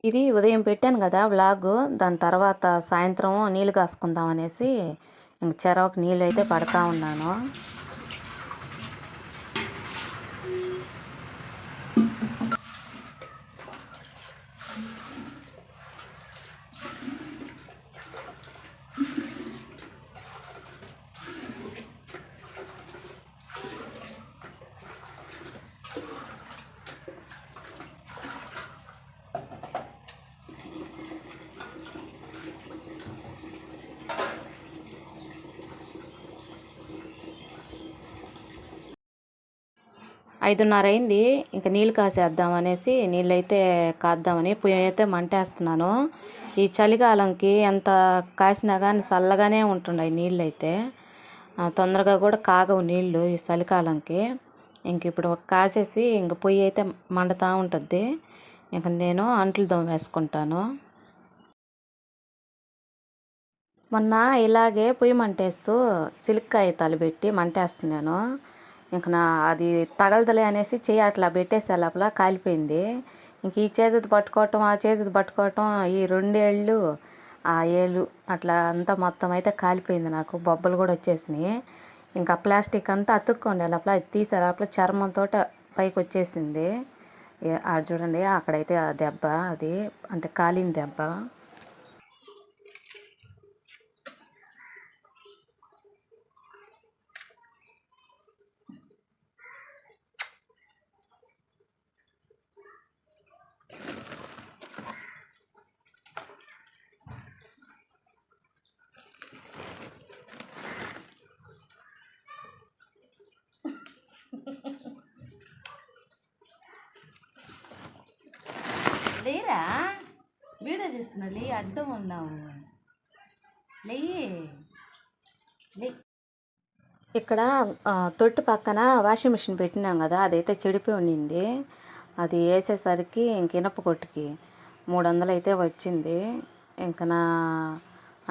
ఇది ఉదయం పెట్టాను కదా వ్లాగు. దాని తర్వాత సాయంత్రం నీళ్ళు కాసుకుందాం అనేసి ఇంక చెరవకు నీళ్ళు అయితే పడతా ఉన్నాను. ఐదున్నర అయింది. ఇంకా నీళ్ళు కాసేద్దాం అనేసి నీళ్ళైతే కాద్దామని పొయ్యి అయితే మంటేస్తున్నాను. ఈ చలికాలంకి ఎంత కాసినా కానీ చల్లగానే ఉంటున్నాయి నీళ్ళు అయితే. తొందరగా కూడా కాగవు నీళ్ళు ఈ చలికాలంకి. ఇంక ఇప్పుడు కాసేసి ఇంక పొయ్యి అయితే మండుతూ ఉంటుంది. ఇంక నేను అంట్లు వేసుకుంటాను. మొన్న ఇలాగే పొయ్యి మంటేస్తూ సిలిక్కాయ తలబెట్టి మంటేస్తున్నాను. ఇంక అది తగలదలే అనేసి చెయ్యి అట్లా పెట్టేసే లోపల కాలిపోయింది. ఇంక ఈ చేతిది పట్టుకోవటం ఆ చేతిది పట్టుకోవటం ఈ రెండేళ్ళు ఆ ఏళ్ళు అట్లా అంతా మొత్తం అయితే కాలిపోయింది. నాకు బొబ్బలు కూడా వచ్చేసినాయి. ఇంకా ప్లాస్టిక్ అంతా అతుక్కోండి లోపల అది తీసే లోపల చర్మంతో పైకి వచ్చేసింది. ఆడ చూడండి అక్కడైతే ఆ దెబ్బ అది అంటే కాలిన దెబ్బ. లేరా వీడియో తీస్తున్నా లే, అడ్డం ఉన్నావు లే. ఇక్కడ తొట్టు పక్కన వాషింగ్ మిషన్ పెట్టినాం కదా, అదైతే చెడిపోయి ఉండింది. అది వేసేసరికి ఇంక ఇనప కొట్టుకి 300 అయితే వచ్చింది. ఇంక నా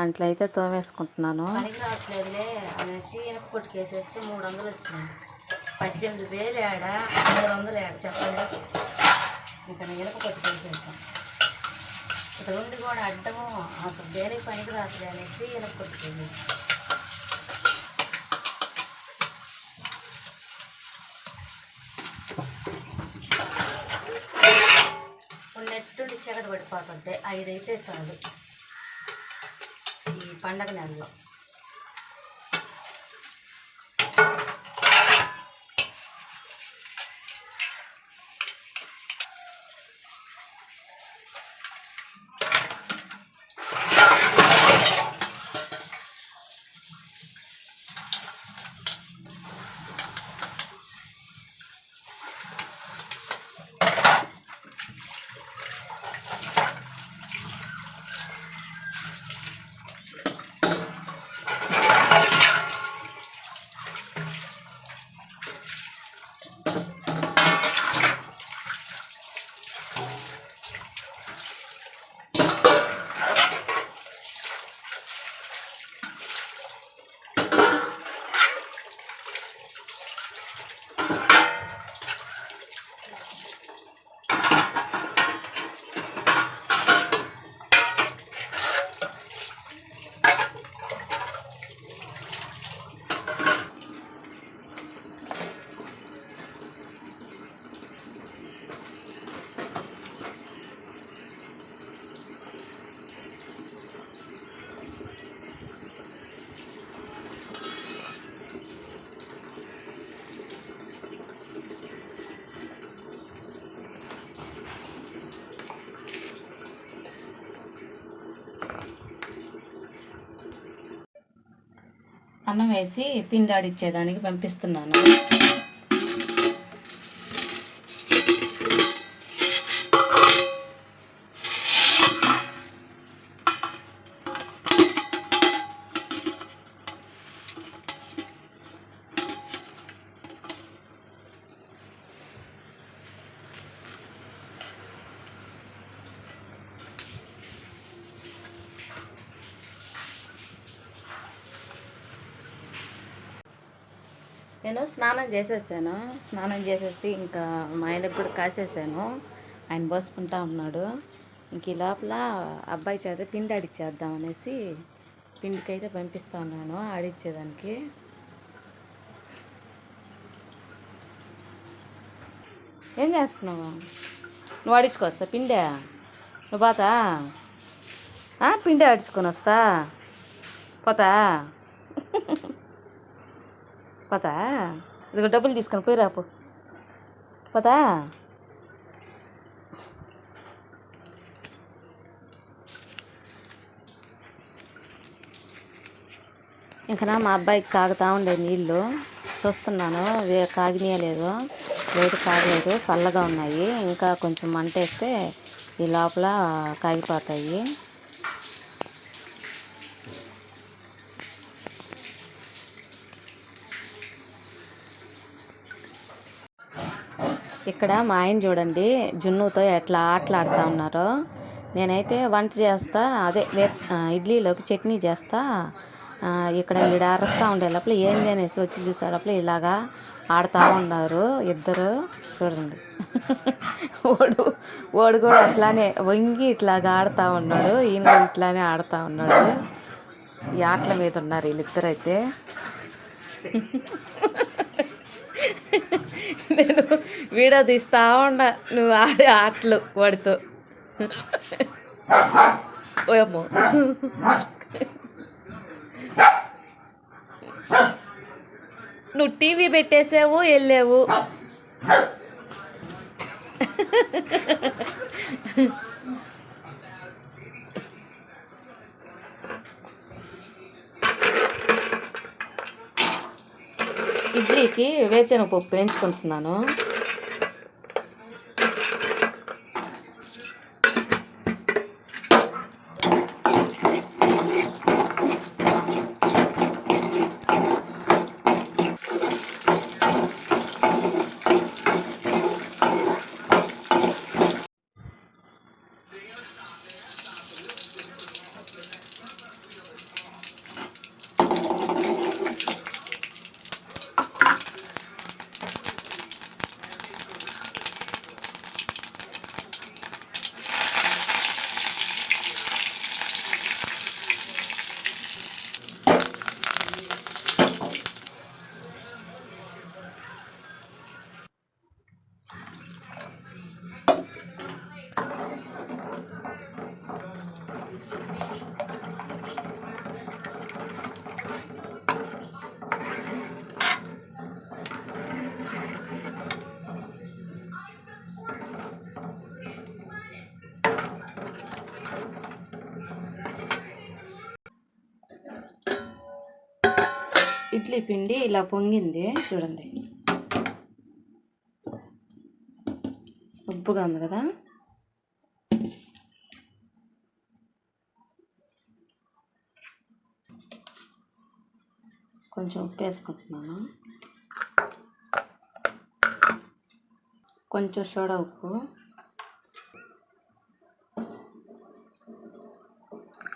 అంట్లయితే తోమేసుకుంటున్నాను. పనికి రావట్లేదులే అనేసి ఇనప కొట్టుకి వేసేస్తే 300 వచ్చింది. 18,000 ఏడ 300 ఏడ చెప్పండి. ఇంకా నేను ఇనప కొట్టుకి వేసేసాను. ఇక్కడ ఉండి కూడా అడ్డము అసలు దేనికి పనికి రావట్లే అనేసి ఇనప కొట్టుకి వేసేసాను. నెట్టుండి చీకటి పడిపోతుంది. 5 అయితే చాలు ఈ పండగ నెలలో. అన్నం వేసి పిండి ఆడిచ్చేదానికి పంపిస్తున్నాను. నేను స్నానం చేసేసాను. స్నానం చేసేసి ఇంకా మా ఆయనకు కూడా కాసేసాను. ఆయన పోసుకుంటా ఉన్నాడు. ఇంక ఈ లోపల అబ్బాయి చేత పిండి ఆడిచ్చేద్దాం అనేసి పిండికైతే పంపిస్తా ఉన్నాను ఆడిచ్చేదానికి. ఏం చేస్తున్నావు? నువ్వు ఆడించుకొస్తా పిండే? నువ్వు పోతా? పిండి ఆడించుకొని వస్తా. పోతా పోతా. ఇదిగో డబ్బులు తీసుకొని పోయి రాపు. పోతా. ఇంకా మా అబ్బాయికి కాగుతూ ఉండే నీళ్ళు చూస్తున్నాను, కాగినీయలేదు, వేడి కాగలేదు, చల్లగా ఉన్నాయి. ఇంకా కొంచెం మంట వేస్తే ఈ లోపల కాగిపోతాయి. ఇక్కడ మా ఆయన చూడండి జున్నుతో ఎట్లా ఆటలాడుతూ ఉన్నారో. నేనైతే వంట చేస్తా, అదే ఇడ్లీలోకి చట్నీ చేస్తా. ఇక్కడ ఈడ అరుస్తూ ఉండే లోపల ఏంది అనేసి వచ్చి చూసే లోపల ఇలాగా ఆడుతూ ఉన్నారు ఇద్దరు. చూడండి ఓడు కూడా అట్లానే వంగి ఇట్లాగా ఆడుతూ ఉన్నాడు, ఈయన ఇట్లానే ఆడుతూ ఉన్నాడు. ఈ ఆటల మీద ఉన్నారు వీళ్ళిద్దరైతే. నేను వీడియో తీస్తా ఉన్నా నువ్వు ఆడే ఆటలు వాడితో. ఓయమ్మో, నువ్వు టీవీ పెట్టేసావు వెళ్ళావు. ఇడ్లీకి వేరుశనగపప్పు వేయించుకుంటున్నాను. ఇడ్లీ పిండి ఇలా పొంగింది చూడండి, ఉప్పుగా ఉంది కదా. కొంచెం ఉప్పు వేసుకుంటున్నాను, కొంచెం సోడా ఉప్పు,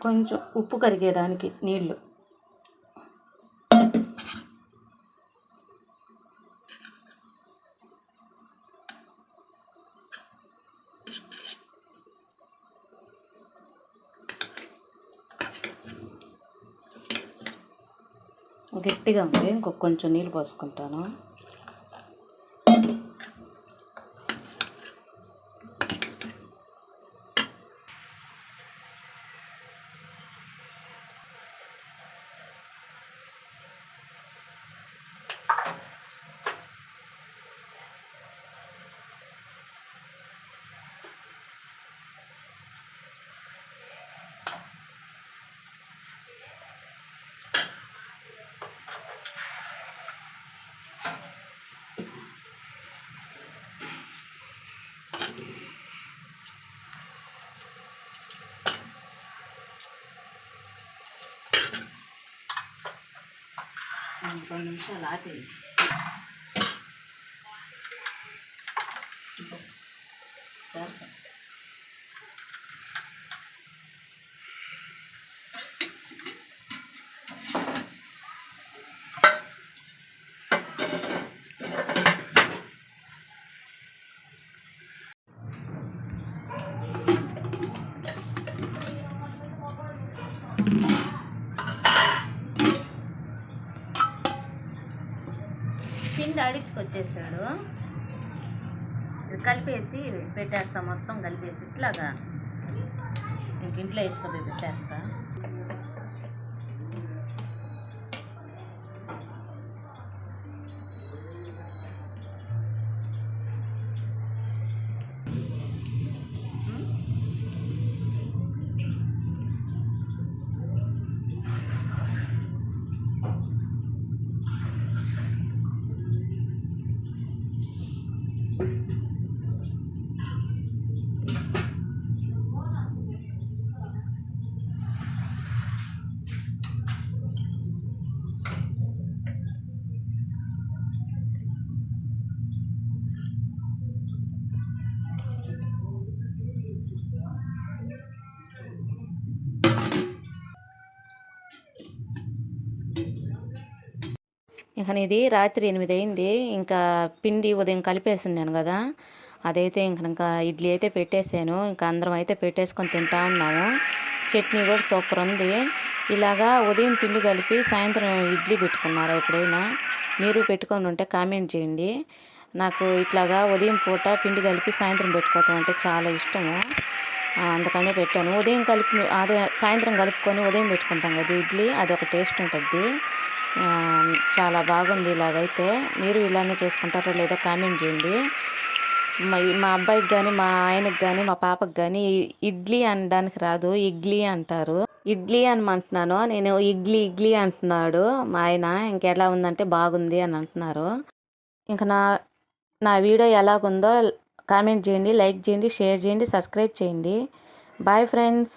కొంచెం ఉప్పు కరిగేదానికి నీళ్ళు, గట్టిగా ఉంది, ఇంకొక కొంచెం నీళ్ళు పోసుకుంటాను. రెండు నిమిషాలు ఆపేది. ఆడించుకొచ్చేసాడు. ఇది కలిపేసి పెట్టేస్తా, మొత్తం కలిపేసి ఇట్లాగా ఇంక ఇంట్లో ఎత్తుకొని పెట్టేస్తా. ఇక ఇది రాత్రి 8 అయింది. ఇంకా పిండి ఉదయం కలిపేసి ఉన్నాను కదా, అదైతే ఇంకా ఇడ్లీ అయితే పెట్టేశాను. ఇంకా అందరం అయితే పెట్టేసుకొని తింటా ఉన్నాము. చట్నీ కూడా సూపర్ ఉంది. ఇలాగా ఉదయం పిండి కలిపి సాయంత్రం ఇడ్లీ పెట్టుకున్నారా ఎప్పుడైనా? మీరు పెట్టుకొని ఉంటే కామెంట్ చేయండి. నాకు ఇట్లాగా ఉదయం పూట పిండి కలిపి సాయంత్రం పెట్టుకోవటం అంటే చాలా ఇష్టము. అందుకనే పెట్టాను. ఉదయం కలిపి అదే సాయంత్రం కలుపుకొని ఉదయం పెట్టుకుంటాం కదా ఇడ్లీ, అదొక టేస్ట్ ఉంటుంది. చాలా బాగుంది. ఇలాగైతే మీరు ఇలానే చేసుకుంటారో లేదో కామెంట్ చేయండి. మా అబ్బాయికి కానీ, మా ఆయనకి కానీ, మా పాపకి కానీ ఇడ్లీ అనడానికి రాదు, ఇడ్లీ అంటారు. ఇడ్లీ అనమంటున్నాను నేను, ఇడ్లీ ఇడ్లీ అంటున్నాడు మా ఆయన. ఇంకెలా ఉందంటే బాగుంది అని అంటున్నారు. ఇంకా నా వీడియో ఎలాగుందో కామెంట్ చేయండి, లైక్ చేయండి, షేర్ చేయండి, సబ్స్క్రైబ్ చేయండి. Bye friends.